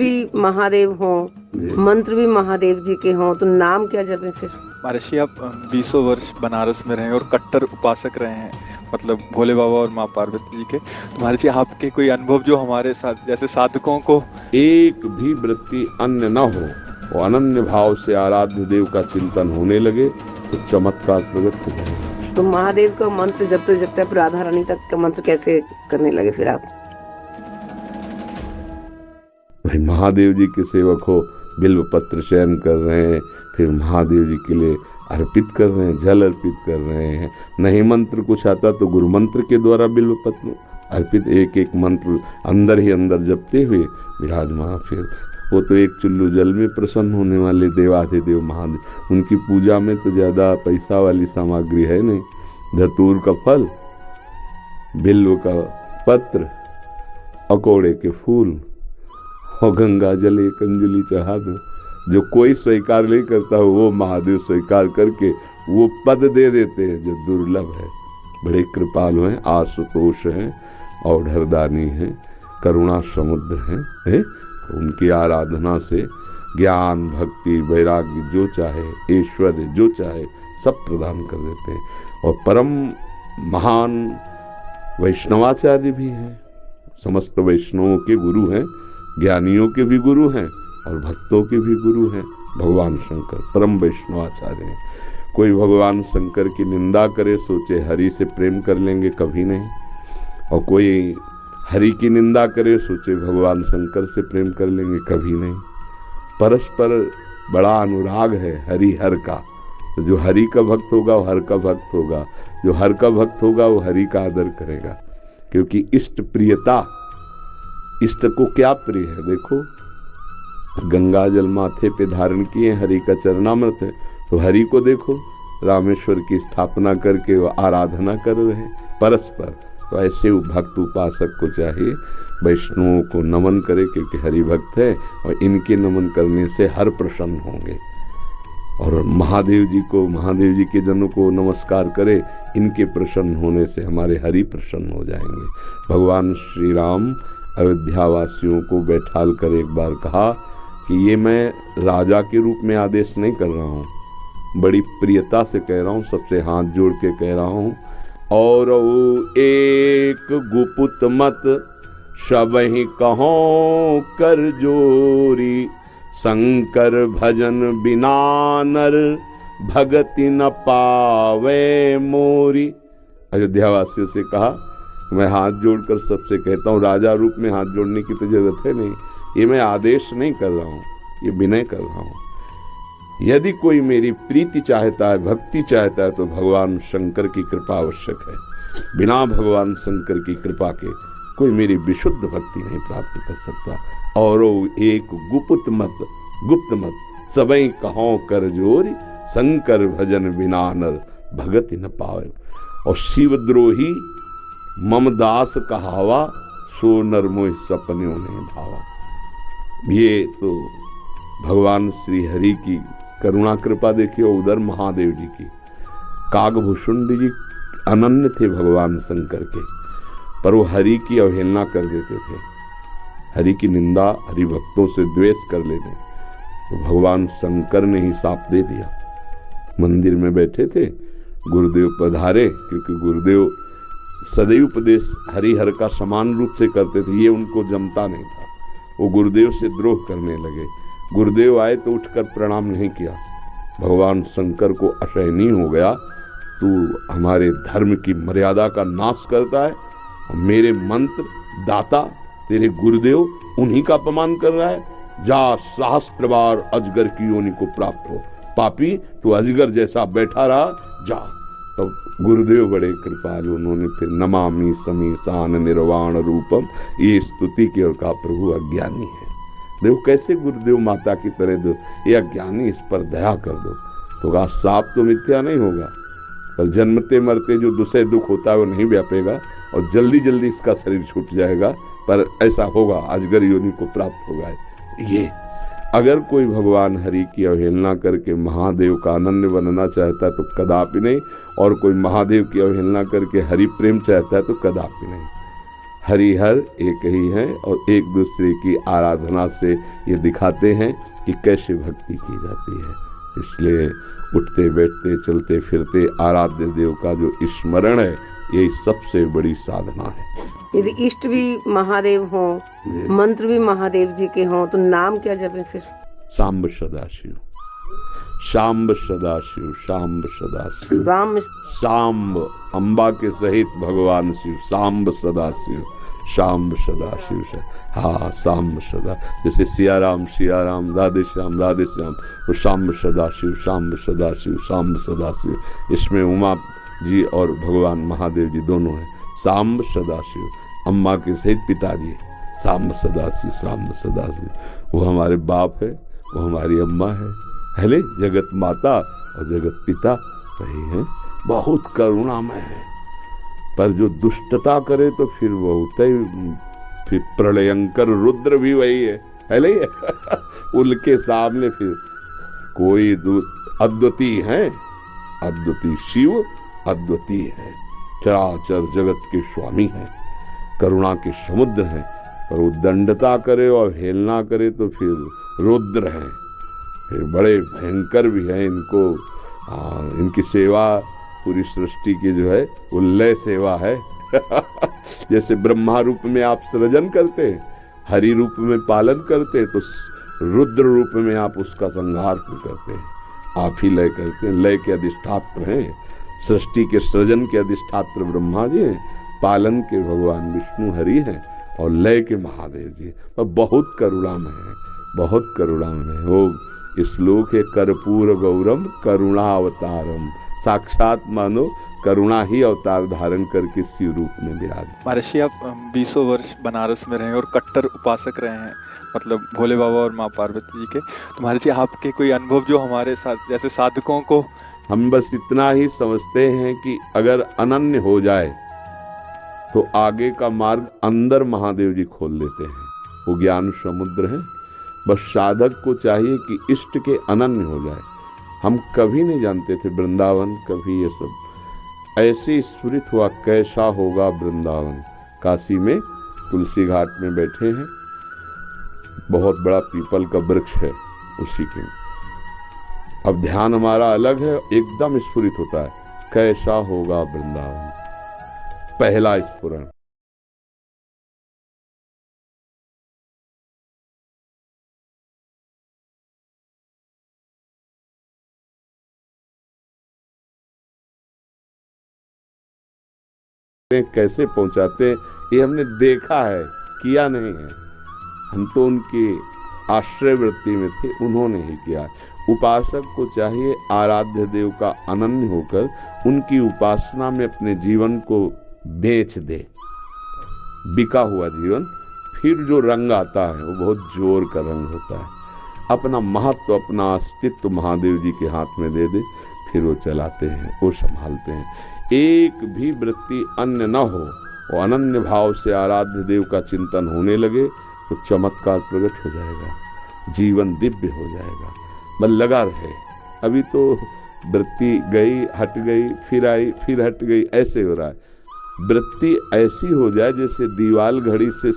भी महादेव हों, मंत्र भी महादेव जी के हों, तो नाम क्या जपे फिर? महर्षि आप 20 वर्ष बनारस में रहे और कट्टर उपासक रहे हैं, मतलब भोले बाबा और माँ पार्वती जी के। तो महर्षि आपके कोई अनुभव जो हमारे साथ जैसे साधकों को एक भी वृत्ति अन्य न हो और अनन्य भाव से आराध्य देव का चिंतन होने लगे तो चमत्कार प्रकट हो जाएगा। तो महादेव का मंत्र जपते जपते आप राधा रानी तक का मंत्र कैसे करने लगे फिर आप? भाई महादेव जी के सेवक हो, बिल्व पत्र चयन कर रहे हैं, फिर महादेव जी के लिए अर्पित कर रहे हैं, जल अर्पित कर रहे हैं। नहीं मंत्र कुछ आता तो गुरु मंत्र के द्वारा बिल्व पत्र अर्पित, एक एक मंत्र अंदर ही अंदर जपते हुए विराजमान। फिर वो तो एक चुल्लू जल में प्रसन्न होने वाले देवाधिदेव महादेव, उनकी पूजा में तो ज्यादा पैसा वाली सामग्री है नहीं। धतूर का फल, बिल्व का पत्र, अकोड़े के फूल और गंगा जल एक अंजलि चढ़ा दो। जो कोई स्वीकार नहीं करता हो वो महादेव स्वीकार करके वो पद दे देते हैं जो दुर्लभ है। बड़े कृपालु हैं, आशुतोष हैं, औढ़रदानी हैं, करुणा समुद्र हैं। उनकी आराधना से ज्ञान, भक्ति, वैराग्य जो चाहे, ऐश्वर्य जो चाहे सब प्रदान कर देते हैं। और परम महान वैष्णवाचार्य भी हैं, समस्त वैष्णवों के गुरु हैं, ज्ञानियों के भी गुरु हैं और भक्तों के भी गुरु हैं। भगवान शंकर परम वैष्णवाचार्य हैं। कोई भगवान शंकर की निंदा करे सोचे हरि से प्रेम कर लेंगे, कभी नहीं। और कोई हरि की निंदा करे सोचे भगवान शंकर से प्रेम कर लेंगे, कभी नहीं। परस्पर बड़ा अनुराग है हरि हर का। तो जो हरि का भक्त होगा वो हर का भक्त होगा, जो हर का भक्त होगा वो हरि का आदर करेगा। क्योंकि इष्ट प्रियता, इष्ट को क्या प्रिय है? देखो गंगा जल माथे पे धारण किए, हरि का चरणामृत है, तो हरि को देखो रामेश्वर की स्थापना करके वो आराधना कर रहे हैं परस्पर। तो ऐसे भक्त उपासक को चाहिए वैष्णवों को नमन करे, क्योंकि हरि भक्त है और इनके नमन करने से हर प्रसन्न होंगे। और महादेव जी को, महादेव जी के जनों को नमस्कार करे, इनके प्रसन्न होने से हमारे हरि प्रसन्न हो जाएंगे। भगवान श्री राम अयोध्या वासियों को बैठाल कर एक बार कहा कि ये मैं राजा के रूप में आदेश नहीं कर रहा हूँ, बड़ी प्रियता से कह रहा हूँ, सबसे हाथ जोड़ के कह रहा हूँ। और एक गुपुत मत सबहि कहो कर जोरी, शंकर भजन बिना नर भगति न पावे मोरी। अयोध्या वासियों से कहा मैं हाथ जोड़कर सबसे कहता हूँ, राजा रूप में हाथ जोड़ने की तो जरूरत है नहीं, ये मैं आदेश नहीं कर रहा हूँ, ये विनय कर रहा हूँ। यदि कोई मेरी प्रीति चाहता है, भक्ति चाहता है, तो भगवान शंकर की कृपा आवश्यक है। बिना भगवान शंकर की कृपा के कोई मेरी विशुद्ध भक्ति नहीं प्राप्त कर सकता। और एक गुप्त मत सबई कहो कर जोरी, शंकर भजन बिना नर भगति न पावे। और शिवद्रोही मम दास कहावा, सो नर मोह सपन्यों ने भावा। ये तो भगवान श्री हरि की करुणा कृपा देखिए। उधर महादेव जी की, कागभूषुंड जी अनन्य थे भगवान शंकर के, पर वो हरि की अवहेलना कर देते थे, हरि की निंदा, हरि भक्तों से द्वेष कर लेते। तो भगवान शंकर ने ही साप दे दिया। मंदिर में बैठे थे, गुरुदेव पधारे, क्योंकि गुरुदेव सदैव उपदेश हरिहर का समान रूप से करते थे, ये उनको जमता नहीं था। वो गुरुदेव से द्रोह करने लगे। गुरुदेव आए तो उठकर प्रणाम नहीं किया। भगवान शंकर को असहनीय हो गया, तू हमारे धर्म की मर्यादा का नाश करता है और मेरे मंत्र दाता तेरे गुरुदेव उन्हीं का अपमान कर रहा है। जा सहस्त्र बार अजगर की योनि को प्राप्त हो, पापी तू अजगर जैसा बैठा रहा, जा। तो गुरुदेव बड़े कृपालु, उन्होंने फिर नमामि समीसान निर्वाण रूपम ये स्तुति की और कहा प्रभु अज्ञानी है। देखो कैसे गुरुदेव माता की तरह दो, ये अज्ञानी, इस पर दया कर दो। तो कहा साप तो मिथ्या नहीं होगा, पर जन्मते मरते जो दूसरे दुख होता है वो नहीं व्यापेगा और जल्दी जल्दी इसका शरीर छूट जाएगा, पर ऐसा होगा अजगर योनि को प्राप्त होगा। ये अगर कोई भगवान हरि की अवहेलना करके महादेव का अनन्य बनना चाहता है तो कदापि नहीं, और कोई महादेव की अवहेलना करके हरि प्रेम चाहता है तो कदापि नहीं। हरिहर एक ही हैं और एक दूसरे की आराधना से ये दिखाते हैं कि कैसे भक्ति की जाती है। इसलिए उठते बैठते चलते फिरते आराध्य देव का जो स्मरण है यही सबसे बड़ी साधना है। यदि इष्ट भी महादेव हों, मंत्र भी महादेव जी के हों, तो नाम क्या जपे फिर? सांब सदाशिव, सांब सदाशिव, सांब सदाशिव, राम सांब अम्बा के सहित भगवान शिव, सांब सदाशिव, सांब सदाशिव। हाँ, सांब सदा, जैसे सिया राम राधे श्याम, तो सांब सदाशिव, सांब सदाशिव, सांब सदाशिव। इसमें उमा जी और भगवान महादेव जी दोनों हैं। सांब सदाशिव, अम्मा के सहित पिताजी, सांब सदाशिव, सांब सदाशिव। वो हमारे बाप है, वो हमारी अम्मा है ले जगत माता और जगत पिता वही है। बहुत करुणामय है, पर जो दुष्टता करे तो फिर बहुत ही, फिर प्रलयंकर रुद्र भी वही है ले उनके सामने फिर कोई अद्वितीय है, अद्वितीय शिव अद्वितीय है, चराचर जगत के स्वामी हैं, करुणा के समुद्र हैं। पर वो दंडता करे और हेलना करे तो फिर रुद्र हैं, फिर बड़े भयंकर भी हैं। इनको इनकी सेवा पूरी सृष्टि की जो है वो लय सेवा है जैसे ब्रह्मा रूप में आप सृजन करते, हरि रूप में पालन करते, तो रुद्र रूप में आप उसका संहार करते हैं, आप ही लय करते हैं। लय के अधिष्ठात्र हैं, सृष्टि के सृजन के अधिष्ठात्र ब्रह्मा जी हैं, पालन के भगवान विष्णु हरि हैं और लय के महादेव जी। पर बहुत करुणामय है, बहुत करुणामय है। वो श्लोक है, कर्पूर गौरम करुणा अवतारम, साक्षात मानो करुणा ही अवतार धारण करके शिव रूप में विराज। महर्षि, आप 20 वर्ष बनारस में रहे और कट्टर उपासक रहे हैं, मतलब भोले बाबा और माँ पार्वती जी के। तो महर्षि, आपके कोई अनुभव जो हमारे साथ जैसे साधकों को, हम बस इतना ही समझते हैं कि अगर अनन्य हो जाए तो आगे का मार्ग अंदर महादेव जी खोल देते हैं। वो ज्ञान समुद्र है, बस साधक को चाहिए कि इष्ट के अनन्य हो जाए। हम कभी नहीं जानते थे वृंदावन, कभी ये सब ऐसे स्फुरित हुआ कैसा होगा वृंदावन। काशी में तुलसी घाट में बैठे हैं, बहुत बड़ा पीपल का वृक्ष है, उसी के अब ध्यान हमारा अलग है, एकदम स्फुरित होता है कैसा होगा वृंदावन, पहला स्फुरण। कैसे पहुंचाते ये हमने देखा है, किया नहीं है। हम तो उनकी आश्रय वृत्ति में थे, उन्होंने ही किया। उपासक को चाहिए आराध्य देव का अनन्य होकर उनकी उपासना में अपने जीवन को बेच दे। बिका हुआ जीवन, फिर जो रंग आता है वो बहुत जोर का रंग होता है। अपना महत्व, अपना अस्तित्व महादेव जी के हाथ में दे दे, फिर वो चलाते हैं, वो संभालते हैं। एक भी वृत्ति अन्य न हो, वो अनन्य भाव से आराध्य देव का चिंतन होने लगे तो चमत्कार प्रकट हो जाएगा, जीवन दिव्य हो जाएगा। बस लगा रहे। अभी तो वृत्ति गई, हट गई, फिर आई, फिर हट गई, ऐसे हो रहा है। वृत्ति ऐसी हो जाए जैसे दीवाल घड़ी से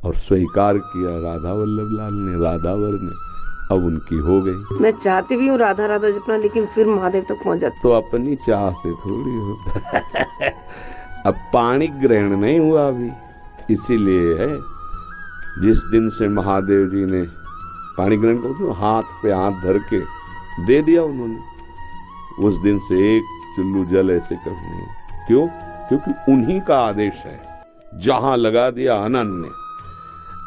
और स्वीकार किया राधा वल्लभ लाल ने, राधावर ने, अब उनकी हो गई। मैं चाहती भी हूँ राधा राधा जपना, लेकिन फिर महादेव तक पहुंच जाती। तो अपनी चाह से थोड़ी होता है अब पाणी ग्रहण नहीं हुआ अभी, इसीलिए है। जिस दिन से महादेव जी ने पाणी ग्रहण को, हाथ पे हाथ धर के दे दिया उन्होंने। उस दिन से एक चुल्लू जल ऐसे कभी नहीं। क्यों? क्योंकि उन्हीं का आदेश है, जहां लगा दिया अनन्य।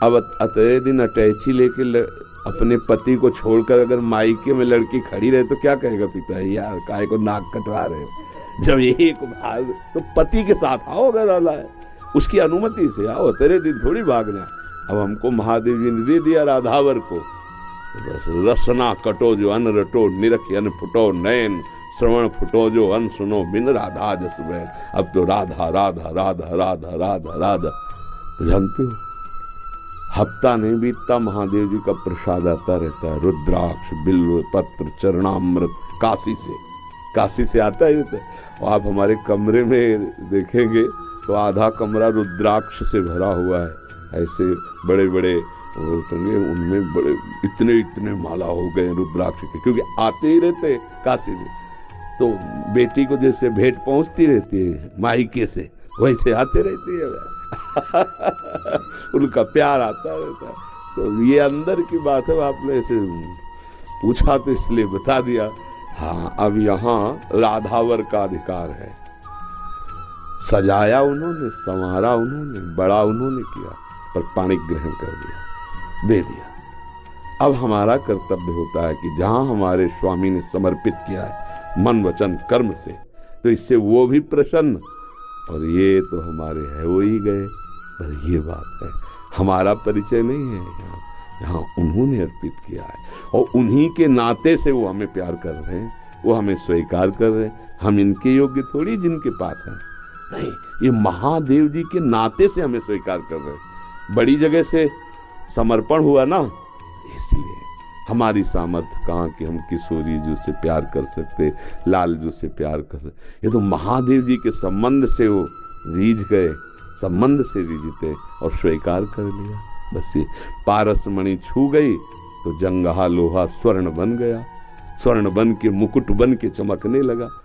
अब अतरे दिन अटैची लेके अपने पति को छोड़कर अगर मायके में लड़की खड़ी रहे तो क्या कहेगा पिता, यार काय को नाक कटवा रहे हो। जब एक भाग तो पति के साथ आओ, अगर अला है उसकी अनुमति से आओ, तेरे दिन थोड़ी भागना। अब हमको महादेव जी ने दे दिया राधावर को, बस रसना कटो जो अन रटो, निरख अन फुटो नयन, श्रवण फुटो जो अन सुनो, बिन राधा जस बैन। अब तो राधा राधा राधा राधा राधा राधा। तो जानते हो, हफ्ता नहीं बीतता महादेव जी का प्रसाद आता रहता है, रुद्राक्ष बिल्व पत्र चरणामृत काशी से आता ही रहता है। और आप हमारे कमरे में देखेंगे तो आधा कमरा रुद्राक्ष से भरा हुआ है। ऐसे बड़े बड़े टंगे, उनमें बड़े इतने माला हो गए रुद्राक्ष के, क्योंकि आते ही रहते काशी से। तो बेटी को जैसे भेंट पहुंचती रहती है मायके से, वैसे आते रहती है उनका प्यार आता रहता है। तो ये अंदर की बात है, आपने ऐसे पूछा तो इसलिए बता दिया। हाँ, अब यहाँ राधावर का अधिकार है। सजाया उन्होंने, संवारा उन्होंने, बड़ा उन्होंने किया, पर पाणी ग्रहण कर दिया, दे दिया। अब हमारा कर्तव्य होता है कि जहां हमारे स्वामी ने समर्पित किया है मन वचन कर्म से, तो इससे वो भी प्रसन्न, और ये तो हमारे है वो ही गए। पर ये बात है, हमारा परिचय नहीं है यहाँ उन्होंने अर्पित किया है, और उन्हीं के नाते से वो हमें प्यार कर रहे हैं, वो हमें स्वीकार कर रहे हैं। हम इनके योग्य थोड़ी जिनके पास हैं, नहीं, ये महादेव जी के नाते से हमें स्वीकार कर रहे हैं। बड़ी जगह से समर्पण हुआ ना, इसलिए हमारी सामर्थ्य कहाँ कि हम किशोरी जी से प्यार कर सकते, लाल जी से प्यार कर सकते। ये तो महादेव जी के संबंध से वो रीझ गए, संबंध से रीझते और स्वीकार कर लिया। बस ये पारस मणि छू गई तो जंगहा लोहा स्वर्ण बन गया, स्वर्ण बन के मुकुट बन के चमकने लगा।